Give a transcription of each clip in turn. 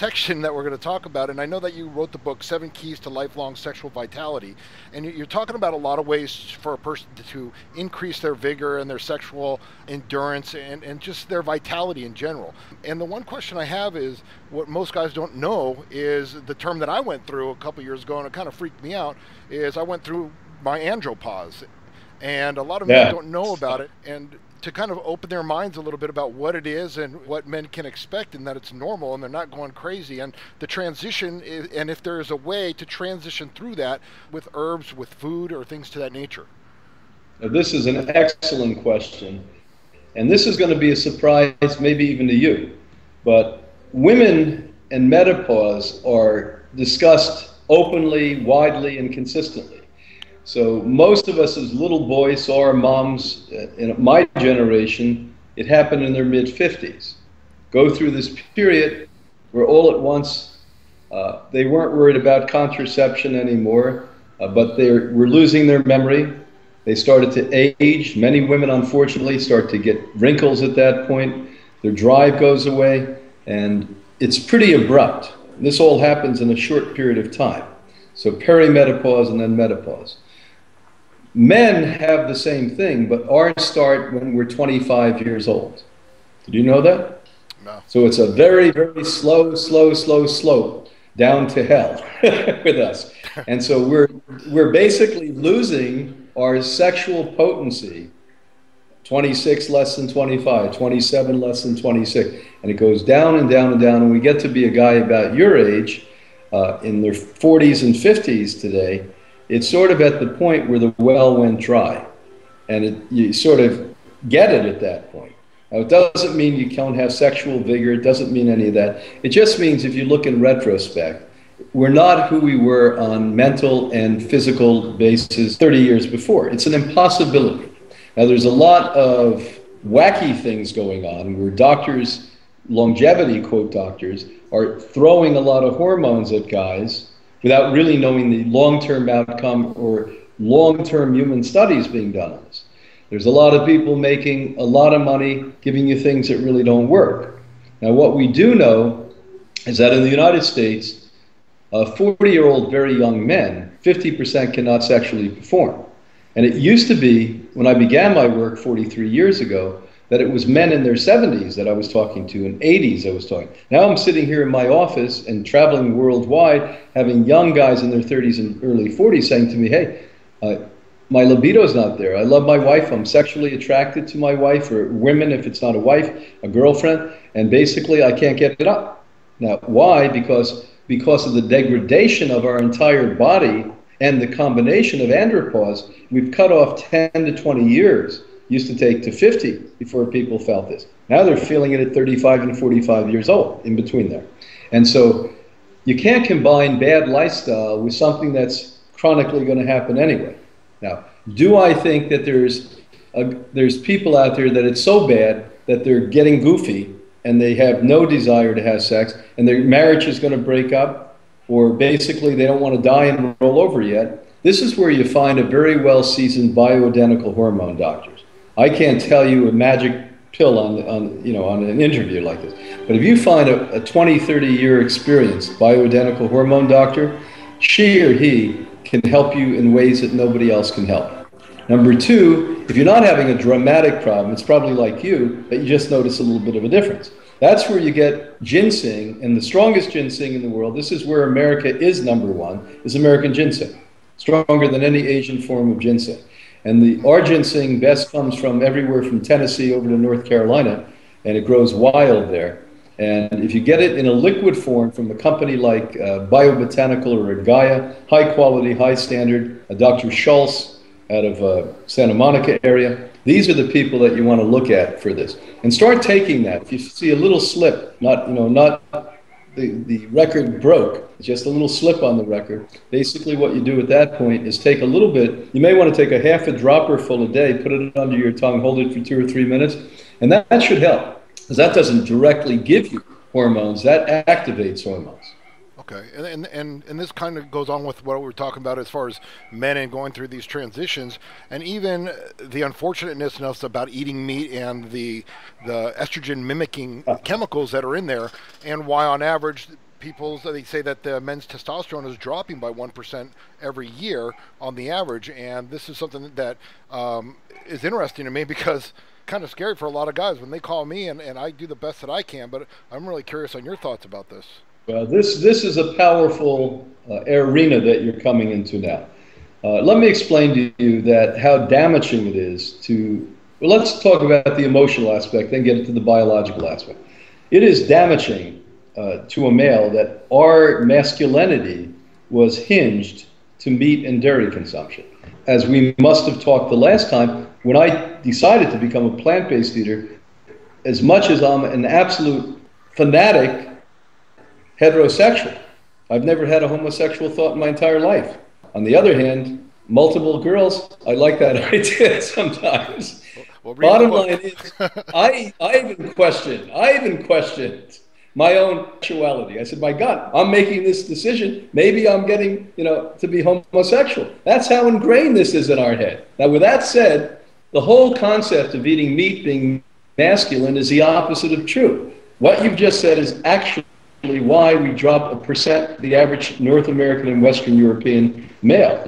section that we're going to talk about, and I know that you wrote the book, Seven Keys to Lifelong Sexual Vitality, and you're talking about a lot of ways for a person to increase their vigor and their sexual endurance and just their vitality in general. And the one question I have is, what most guys don't know is the term that I went through a couple years ago, and it kind of freaked me out, is I went through my andropause. And a lot of men don't know about it, and to kind of open their minds a little bit about what it is and what men can expect, and that it's normal and they're not going crazy, and the transition is, and if there is a way to transition through that with herbs, with food, or things to that nature. Now, this is an excellent question, and this is going to be a surprise maybe even to you, but women and menopause are discussed openly, widely, and consistently. So most of us as little boys saw our moms, in my generation, it happened in their mid-50s. Go through this period where all at once they weren't worried about contraception anymore, but they were losing their memory. They started to age. Many women, unfortunately, start to get wrinkles at that point. Their drive goes away, and it's pretty abrupt. This all happens in a short period of time. So perimenopause and then menopause. Men have the same thing, but ours start when we're 25 years old. Did you know that? No. So it's a very, very slow slope down to hell with us. And so we're basically losing our sexual potency, 26 less than 25, 27 less than 26. And it goes down and down and down. And we get to be a guy about your age, in their 40s and 50s today. It's sort of at the point where the well went dry, and you sort of get it at that point. Now, it doesn't mean you can't have sexual vigor. It doesn't mean any of that. It just means if you look in retrospect, we're not who we were on mental and physical basis 30 years before. It's an impossibility. Now, there's a lot of wacky things going on where doctors, longevity, quote doctors, are throwing a lot of hormones at guys without really knowing the long-term outcome or long-term human studies being done on this. There's a lot of people making a lot of money giving you things that really don't work. Now, what we do know is that in the United States, 40-year-old very young men, 50% cannot sexually perform. And it used to be, when I began my work 43 years ago, that it was men in their 70s that I was talking to, and 80s I was talking. Now I'm sitting here in my office and traveling worldwide, having young guys in their 30s and early 40s saying to me, hey, my libido's not there. I love my wife. I'm sexually attracted to my wife, or women if it's not a wife, a girlfriend, and basically I can't get it up. Now, why? Because of the degradation of our entire body and the combination of andropause, we've cut off 10 to 20 years. Used to take to 50 before people felt this. Now they're feeling it at 35 and 45 years old, in between there. And so you can't combine bad lifestyle with something that's chronically going to happen anyway. Now, do I think that there's people out there that it's so bad that they're getting goofy and they have no desire to have sex and their marriage is going to break up, or basically they don't want to die and roll over yet? This is where you find a very well-seasoned bioidentical hormone doctors. I can't tell you a magic pill on an interview like this. But if you find a 20, 30-year experienced bioidentical hormone doctor, she or he can help you in ways that nobody else can help. Number two, if you're not having a dramatic problem, it's probably like you, that you just notice a little bit of a difference. That's where you get ginseng, and the strongest ginseng in the world, this is where America is number one, is American ginseng. Stronger than any Asian form of ginseng. And our ginseng best comes from everywhere from Tennessee over to North Carolina, and it grows wild there. And if you get it in a liquid form from a company like Biobotanical or Gaia, high quality, high standard, Dr. Schultz out of Santa Monica area, these are the people that you want to look at for this. And start taking that. If you see a little slip, not the record broke, just a little slip on the record. Basically what you do at that point is take a little bit, you may want to take a half a dropper full a day, put it under your tongue, hold it for 2 or 3 minutes, and that should help. Because that doesn't directly give you hormones, that activates hormones. Okay, and this kind of goes on with what we're talking about as far as men and going through these transitions, and even the unfortunateness about eating meat and the estrogen mimicking chemicals that are in there, and why on average they say that the men's testosterone is dropping by 1% every year on the average, and this is something that is interesting to me because kind of scary for a lot of guys when they call me, and I do the best that I can, but I'm really curious on your thoughts about this. Well, this is a powerful arena that you're coming into now. Let me explain to you that how damaging it is to, well, let's talk about the emotional aspect, then get into the biological aspect. It is damaging to a male that our masculinity was hinged to meat and dairy consumption. As we must have talked the last time, when I decided to become a plant-based eater, as much as I'm an absolute fanatic heterosexual, I've never had a homosexual thought in my entire life. On the other hand, multiple girls, I like that idea sometimes. Well, bottom line is, I even questioned my own sexuality. I said, my God, I'm making this decision. Maybe I'm getting, to be homosexual. That's how ingrained this is in our head. Now, with that said, the whole concept of eating meat being masculine is the opposite of true. What you've just said is actually why we drop 1%, the average North American and Western European male,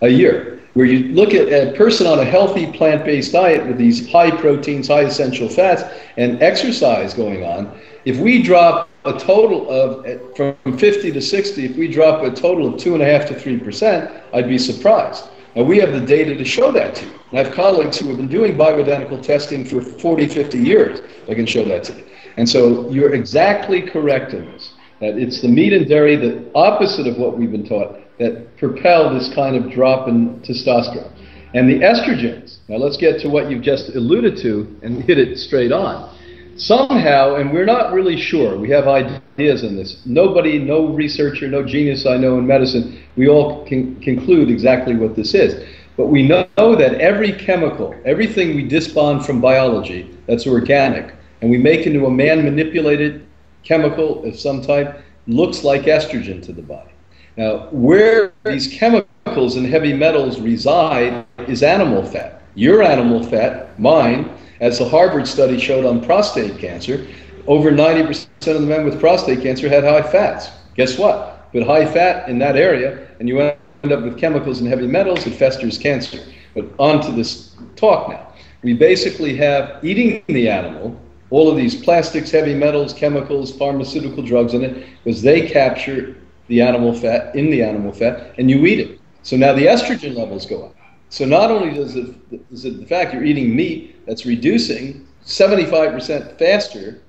a year. Where you look at a person on a healthy plant-based diet with these high proteins, high essential fats, and exercise going on, if we drop a total of, from 50 to 60, if we drop a total of 2.5 to 3%, I'd be surprised. Now, we have the data to show that to you. I have colleagues who have been doing bioidentical testing for 40, 50 years. I can show that to you. And so you're exactly correct in this, that it's the meat and dairy, the opposite of what we've been taught, that propel this kind of drop in testosterone. And the estrogens, now let's get to what you've just alluded to and hit it straight on. Somehow, and we're not really sure, we have ideas in this. Nobody, no researcher, no genius I know in medicine, we all can conclude exactly what this is. But we know that every chemical, everything we disbond from biology that's organic, and we make into a man-manipulated chemical of some type, looks like estrogen to the body. Now, where these chemicals and heavy metals reside is animal fat. Your animal fat, mine, as the Harvard study showed on prostate cancer, over 90% of the men with prostate cancer had high fats. Guess what? Put high fat in that area, and you end up with chemicals and heavy metals, it festers cancer. But on to this talk now. We basically have, eating the animal, all of these plastics, heavy metals, chemicals, pharmaceutical drugs in it, because they capture the animal fat, in the animal fat, and you eat it. So now the estrogen levels go up. So not only is it the fact you're eating meat that's reducing 75% faster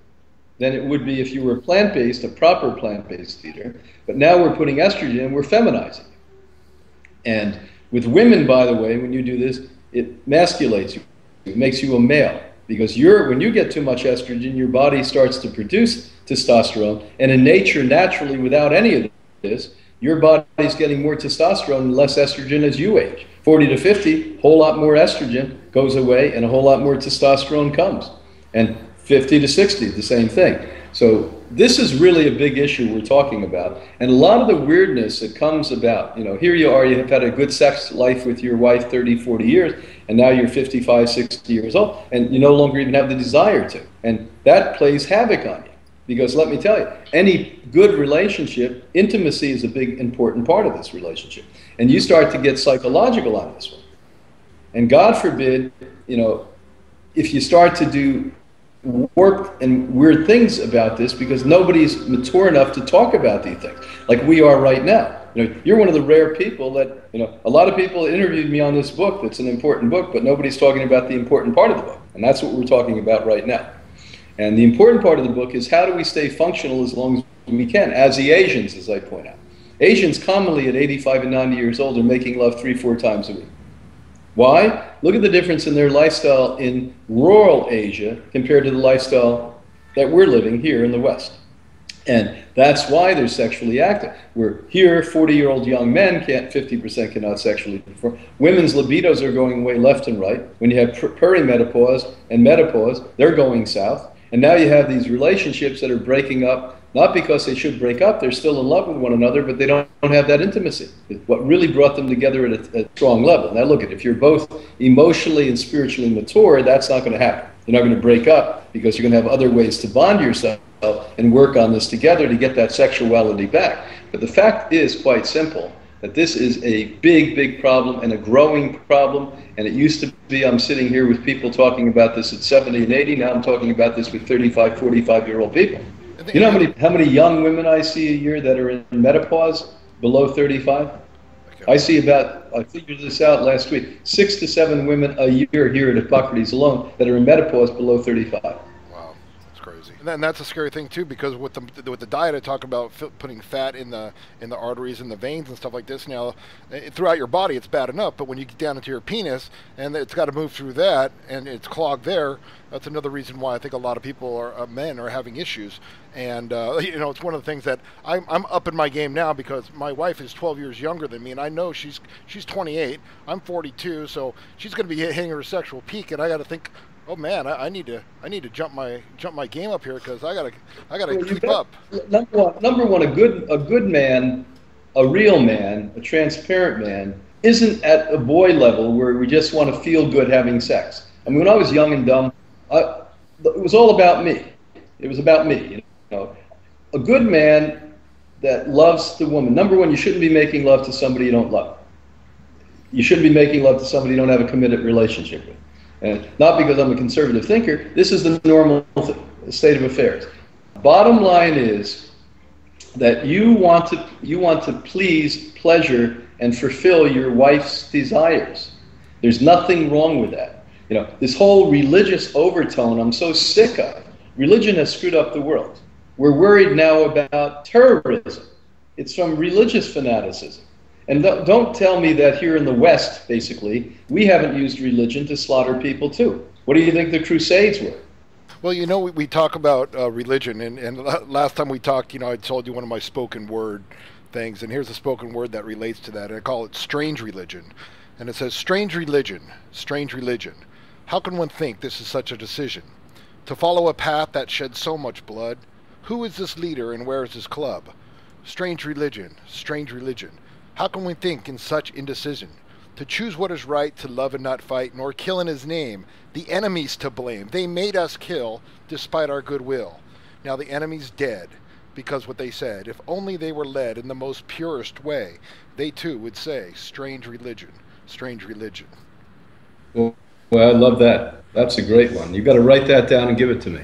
than it would be if you were plant-based, a proper plant-based eater, but now we're putting estrogen and we're feminizing. And with women, by the way, when you do this, it masculates you. It makes you a male. Because when you get too much estrogen, your body starts to produce testosterone, and in nature, naturally, without any of this, your body's getting more testosterone and less estrogen as you age. 40 to 50, a whole lot more estrogen goes away and a whole lot more testosterone comes. And 50 to 60, the same thing. So this is really a big issue we're talking about. And a lot of the weirdness that comes about, here you are, you have had a good sex life with your wife 30, 40 years, and now you're 55, 60 years old, and you no longer even have the desire to. And that plays havoc on you. Because let me tell you, any good relationship, intimacy is a big, important part of this relationship. And you start to get psychological on this one. And God forbid, if you start to do warped and weird things about this, because nobody's mature enough to talk about these things, like we are right now. You're one of the rare people that, a lot of people interviewed me on this book that's an important book, but nobody's talking about the important part of the book. And that's what we're talking about right now. And the important part of the book is how do we stay functional as long as we can, as the Asians, as I point out. Asians commonly at 85 and 90 years old are making love 3-4 times a week. Why? Look at the difference in their lifestyle in rural Asia compared to the lifestyle that we're living here in the West. And that's why they're sexually active. We're here, 40-year-old young men, 50% cannot sexually perform. Women's libidos are going away left and right. When you have perimenopause and menopause, they're going south. And now you have these relationships that are breaking up, not because they should break up, they're still in love with one another, but they don't have that intimacy. What really brought them together at a strong level. Now look, if you're both emotionally and spiritually mature, that's not going to happen. You're not going to break up because you're going to have other ways to bond yourself and work on this together to get that sexuality back. But the fact is quite simple, that this is a big, big problem and a growing problem. And it used to be I'm sitting here with people talking about this at 70 and 80. Now I'm talking about this with 35, 45-year-old people. You know how many young women I see a year that are in menopause below 35? I see about, I figured this out last week, 6 to 7 women a year here at Hippocrates alone that are in menopause below 35. Wow, that's crazy. And that's a scary thing too, because with the diet, I talk about putting fat in the arteries and the veins and stuff like this. Now, throughout your body, it's bad enough, but when you get down into your penis and it's got to move through that and it's clogged there, that's another reason why I think a lot of people men are having issues. And you know, it's one of the things that I'm up in my game now, because my wife is 12 years younger than me, and I know she's 28. I'm 42, so she's going to be hitting her sexual peak, and I got to think, oh man, I need to jump my game up here, because I gotta keep up. Number one, a good man, a real man, a transparent man, isn't at a boy level where we just want to feel good having sex. I mean, when I was young and dumb, it was all about me. It was about me. You know, a good man that loves the woman. Number one, you shouldn't be making love to somebody you don't love. You shouldn't be making love to somebody you don't have a committed relationship with. And not because I'm a conservative thinker, this is the normal state of affairs. Bottom line is that you want to please, pleasure, and fulfill your wife's desires. There's nothing wrong with that. You know, this whole religious overtone I'm so sick of. Religion has screwed up the world. We're worried now about terrorism. It's from religious fanaticism. And don't tell me that here in the West, basically, we haven't used religion to slaughter people too. What do you think the Crusades were? Well, you know, we talk about religion, and last time we talked, you know, I told you one of my spoken word things, and here's a spoken word that relates to that, and I call it strange religion. And it says, strange religion, strange religion. How can one think this is such a decision? To follow a path that sheds so much blood? Who is this leader and where is his club? Strange religion, strange religion. How can we think in such indecision? To choose what is right, to love and not fight, nor kill in his name. The enemy's to blame. They made us kill, despite our goodwill. Now the enemy's dead, because what they said, if only they were led in the most purest way, they too would say, strange religion, strange religion. Well, I love that. That's a great one. You've got to write that down and give it to me.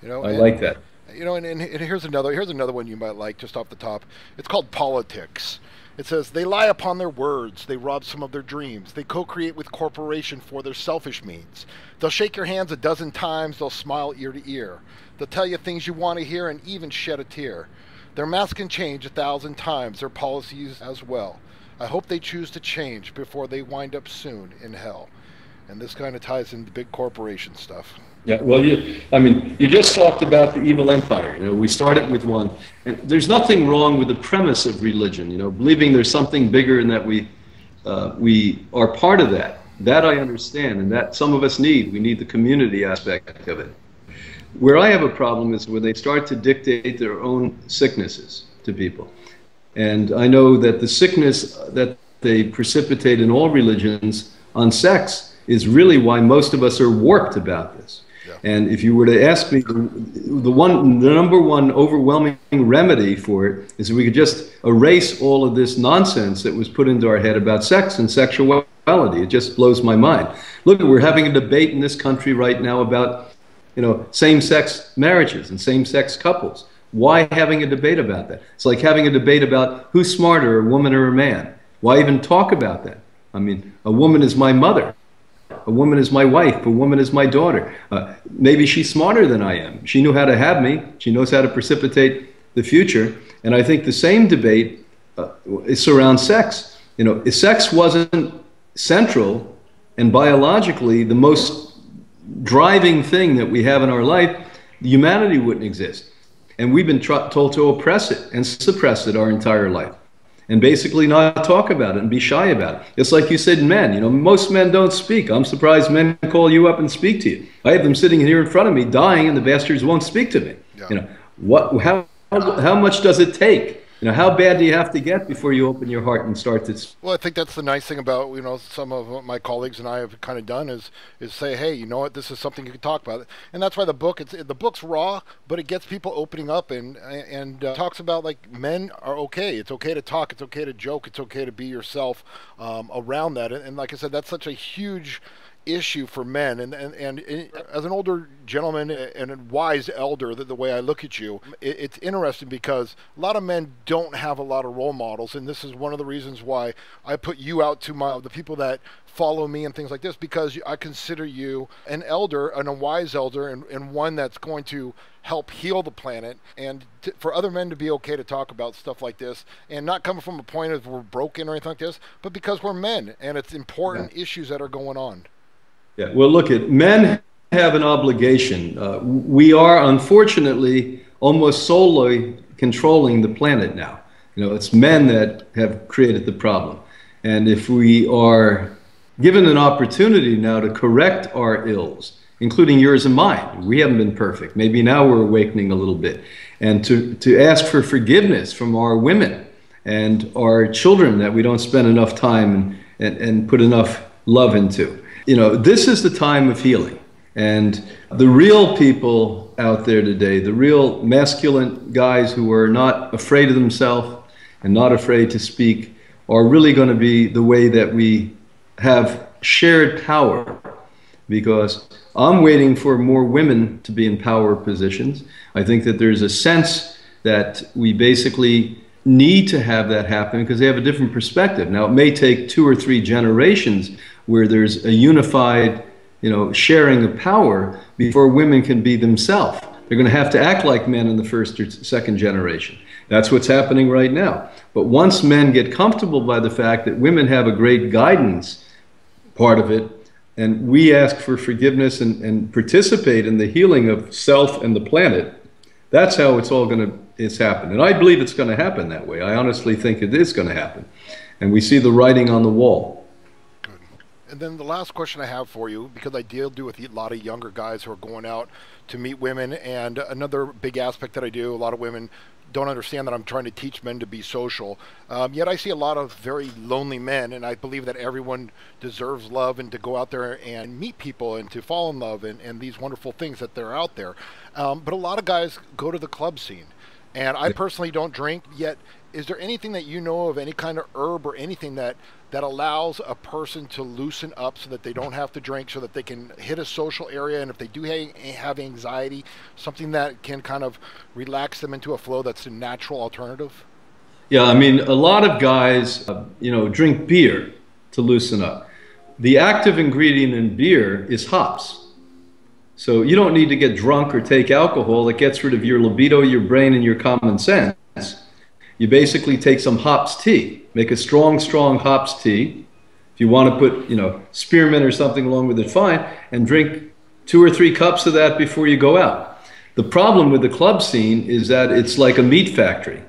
You know, I like that. You know, and here's another one you might like just off the top. It's called politics. It says, they lie upon their words, they rob some of their dreams, they co-create with corporation for their selfish means. They'll shake your hands a dozen times, they'll smile ear to ear. They'll tell you things you want to hear and even shed a tear. Their masks can change 1,000 times, their policies as well. I hope they choose to change before they wind up soon in hell. And this kind of ties into big corporation stuff. Yeah, well, you just talked about the evil empire. You know, we started with one. And there's nothing wrong with the premise of religion, you know, believing there's something bigger and that we are part of that. That I understand, and that some of us need. We need the community aspect of it. Where I have a problem is when they start to dictate their own sicknesses to people. And I know that the sickness that they precipitate in all religions on sex is really why most of us are warped about this. And if you were to ask me, the number one overwhelming remedy for it is that we could just erase all of this nonsense that was put into our head about sex and sexuality. It just blows my mind. Look, we're having a debate in this country right now about, you know, same-sex marriages and same-sex couples. Why having a debate about that? It's like having a debate about who's smarter, a woman or a man. Why even talk about that? I mean, a woman is my mother. A woman is my wife. A woman is my daughter. Maybe she's smarter than I am. She knew how to have me. She knows how to precipitate the future. And I think the same debate surrounds sex. You know, if sex wasn't central and biologically the most driving thing that we have in our life, humanity wouldn't exist. And we've been told to oppress it and suppress it our entire life. And basically not talk about it and be shy about it. It's like you said, men. You know, most men don't speak. I'm surprised men call you up and speak to you. I have them sitting here in front of me dying and the bastards won't speak to me. Yeah. You know, how much does it take You know, how bad do you have to get before you open your heart and start to? Well, I think that's the nice thing about, some of what my colleagues and I have kind of done is say, hey, you know what, this is something you can talk about, and that's why the book's raw, but it gets people opening up and talks about, like, men are okay. It's okay to talk. It's okay to joke. It's okay to be yourself around that, and like I said, that's such a huge issue for men, and as an older gentleman and a wise elder, the way I look at you, it's interesting because a lot of men don't have a lot of role models, and this is one of the reasons why I put you out to the people that follow me and things like this, because I consider you an elder and a wise elder, and one that's going to help heal the planet, and for other men to be okay to talk about stuff like this, and not coming from a point of we're broken or anything like this, but because we're men and it's important issues that are going on. Yeah, well, look, men have an obligation. We are, unfortunately, almost solely controlling the planet now. You know, it's men that have created the problem. And if we are given an opportunity now to correct our ills, including yours and mine, we haven't been perfect. Maybe now we're awakening a little bit. And to ask for forgiveness from our women and our children that we don't spend enough time and put enough love into. You know, this is the time of healing. And the real people out there today, the real masculine guys who are not afraid of themselves and not afraid to speak, are really going to be the way that we have shared power. Because I'm waiting for more women to be in power positions. I think that there's a sense that we basically need to have that happen because they have a different perspective. Now, it may take 2 or 3 generations where there's a unified, sharing of power before women can be themselves. They're going to have to act like men in the first or second generation. That's what's happening right now. But once men get comfortable by the fact that women have a great guidance part of it, and we ask for forgiveness and participate in the healing of self and the planet, that's how it's all going to happen. And I believe it's going to happen that way. I honestly think it is going to happen. And we see the writing on the wall. And then the last question I have for you, because I deal with a lot of younger guys who are going out to meet women, and another big aspect that I do, a lot of women don't understand that I'm trying to teach men to be social. Yet I see a lot of very lonely men, and I believe that everyone deserves love and to go out there and meet people and to fall in love and these wonderful things that they're out there. But a lot of guys go to the club scene. And I personally don't drink, yet is there anything that you know of, any kind of herb or anything that allows a person to loosen up so that they don't have to drink, so that they can hit a social area, and if they do have anxiety, something that can kind of relax them into a flow that's a natural alternative? Yeah, I mean, a lot of guys, drink beer to loosen up. The active ingredient in beer is hops. So you don't need to get drunk or take alcohol. It gets rid of your libido, your brain, and your common sense. You basically take some hops tea, make a strong hops tea. If you want to put, spearmint or something along with it, fine, and drink 2 or 3 cups of that before you go out. The problem with the club scene is that it's like a meat factory.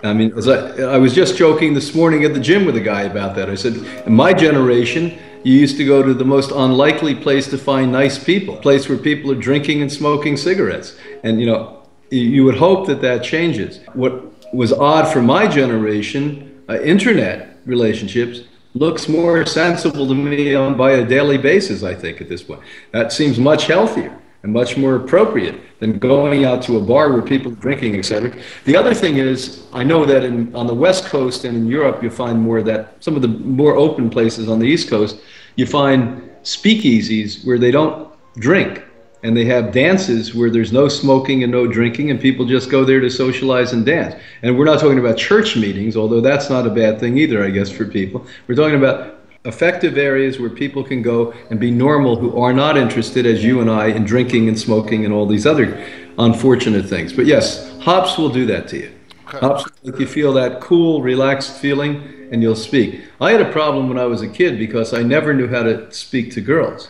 I mean, as I was just joking this morning at the gym with a guy about that. I said, in my generation, you used to go to the most unlikely place to find nice people, a place where people are drinking and smoking cigarettes. And, you would hope that that changes. What was odd for my generation, internet relationships, looks more sensible to me by a daily basis, I think, at this point. That seems much healthier and much more appropriate than going out to a bar where people are drinking, etc. The other thing is, I know that on the West Coast and in Europe, you find more of that. Some of the more open places on the East Coast, you find speakeasies where they don't drink, and they have dances where there's no smoking and no drinking, and people just go there to socialize and dance. And we're not talking about church meetings, although that's not a bad thing either, I guess, for people. We're talking about effective areas where people can go and be normal, who are not interested, as you and I, in drinking and smoking and all these other unfortunate things. But yes, hops will do that to you. Okay. Hops will make you feel that cool, relaxed feeling, and you'll speak. I had a problem when I was a kid because I never knew how to speak to girls.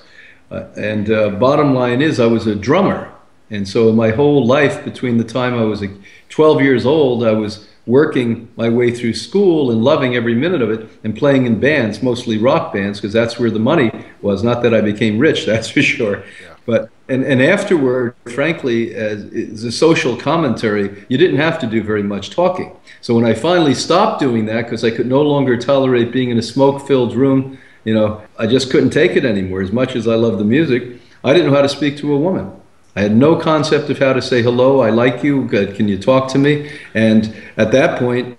Bottom line is, I was a drummer, And so my whole life, between the time I was 12 years old, I was working my way through school and loving every minute of it and playing in bands, mostly rock bands, because that's where the money was. Not that I became rich, that's for sure. Yeah. But and afterward, frankly, as a social commentary, you didn't have to do very much talking. So when I finally stopped doing that, because I could no longer tolerate being in a smoke-filled room, you know, I just couldn't take it anymore. As much as I love the music, I didn't know how to speak to a woman. I had no concept of how to say hello, I like you, good, can you talk to me? And at that point,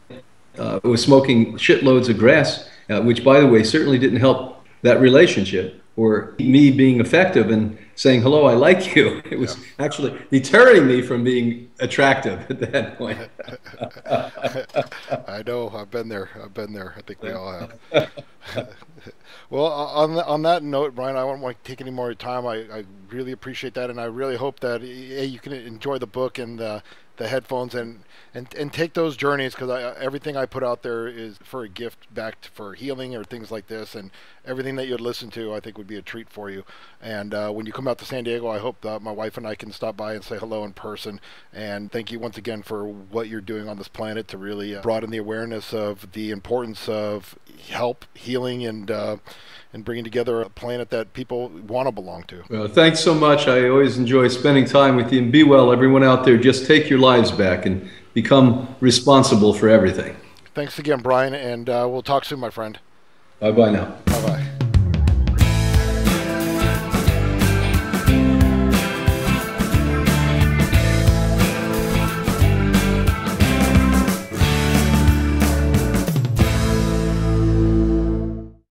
I was smoking shitloads of grass, which, by the way, certainly didn't help that relationship or me being effective and saying hello, I like you. It was actually deterring me from being attractive at that point. I know. I've been there. I've been there. I think we all have. Well, on that note, Brian, I don't want to take any more time. I really appreciate that, and I really hope that you can enjoy the book and the headphones and take those journeys, because everything I put out there is for a gift back for healing or things like this, and everything that you'd listen to I think would be a treat for you. And when you come out to San Diego, I hope that my wife and I can stop by and say hello in person. And thank you once again for what you're doing on this planet to really broaden the awareness of the importance of help, healing, and bringing together a planet that people want to belong to. Well, thanks so much. I always enjoy spending time with you. And be well, everyone out there. Just take your lives back and become responsible for everything. Thanks again, Brian, and we'll talk soon, my friend. Bye-bye now. Bye-bye.